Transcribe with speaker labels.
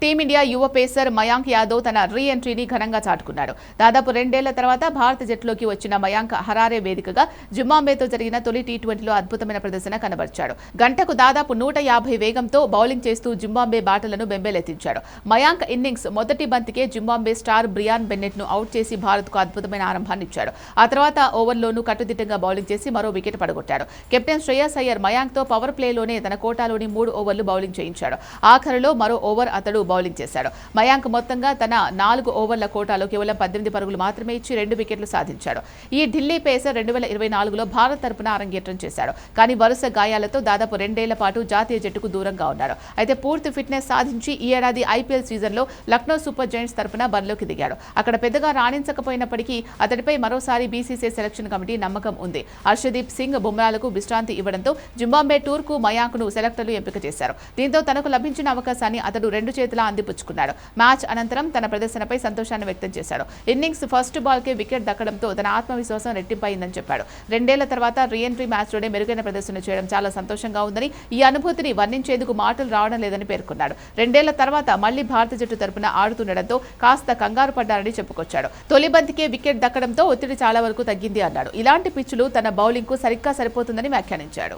Speaker 1: Team India యువ pacer Mayank Yadav తన రీ ఎంట్రీని ఘనంగా చాటుకున్నాడు. దాదాపు 2 ఏళ్ల తర్వాత భారత జట్టులోకి వచ్చిన మయాంక్ హరారే వేదికగా జింబాబ్వేతో జరిగిన తొలి టీ20లో అద్భుతమైన ప్రదర్శన కనబర్చాడు. గంటకు దాదాపు 150 వేగంతో బౌలింగ్ చేస్తూ జింబాబ్వే బాటలను బెంబేలెత్తించాడు. మయాంక్ ఇన్నింగ్స్ మొదటి బంతికే జింబాబ్వే స్టార్ బ్రియాన్ బెన్నెట్ ను అవుట్ చేసి భారత్కు అద్భుతమైన ఆరంభాన్నిచ్చాడు. ఆ తర్వాత ఓవర్లోనూ కట్టుదిట్టంగా బౌలింగ్ చేసి మరో వికెట్ పడగొట్టాడు. కెప్టెన్ శ్రేయస్ అయ్యర్ మయాంక్తో పవర్ ప్లేలోనే తన కోటాలోని 3 ఓవర్లు బౌలింగ్ చేయించాడు. ఆఖరులో మరో ఓవర్ అతడు బౌలింగ్ చేశాడు. మయాంక్ మొత్తంగా తన 4 ఓవర్ల కోటాలో కేవలం 18 పరుగులు మాత్రమే ఇచ్చి 2 వికెట్లు సాధించాడు. ఈ ఢిల్లీ పేసర్ 2024లో భారత్ తరపున అరంగేట్రం చేశాడు. కానీ వరుస గాయాలతో దాదాపు 2 ఏళ్ల పాటు జాతీయ జట్టుకు దూరంగా ఉన్నాడు. అయితే పూర్తి ఫిట్నెస్ సాధించి ఈ ఏడాది ఐపీఎల్ సీజన్లో లక్నో సూపర్ జైంట్స్ తరపున బరిలోకి దిగాడు. అక్కడ పెద్దగా రాణించకపోయినప్పటికీ అతడిపై మరోసారి బీసీసీఐ సెలక్షన్ కమిటీ నమ్మకం ఉంది. హర్షదీప్ సింగ్, బుమ్రాలకు విశ్రాంతి ఇవ్వడంతో జింబాబ్వే టూర్కు మయాంక్ను సెలెక్టర్లు ఎంపిక చేశారు. దీంతో తనకు లభించిన అవకాశాన్ని అతడు 2 చేతులా అందిపుచ్చుకున్నాడు. మ్యాచ్ అనంతరం తన ప్రదర్శనపై సంతోషాన్ని వ్యక్తం చేశాడు. ఇన్నింగ్స్ ఫస్ట్ బాల్కే వికెట్ దక్కడంతో తన ఆత్మవిశ్వాసం రెట్టింపైందని చెప్పాడు. 2 ఏళ్ల తర్వాత రీ ఎంట్రీ మ్యాచ్లోనే మెరుగైన ప్రదర్శన చేయడం చాలా సంతోషంగా ఉందని, ఈ అనుభూతిని వర్ణించేందుకు మాటలు రావడం లేదని పేర్కొన్నాడు. 2 ఏళ్ల తర్వాత మళ్లీ భారత జట్టు తరపున ఆడుతుండడంతో కాస్త కంగారు పడ్డారని చెప్పుకొచ్చాడు. తొలి బంతికే వికెట్ దక్కడంతో ఒత్తిడి చాలా వరకు తగ్గింది అన్నాడు. ఇలాంటి పిచ్చులు తన బౌలింగ్కు సరిగ్గా సరిపోతుందని వ్యాఖ్యానించాడు.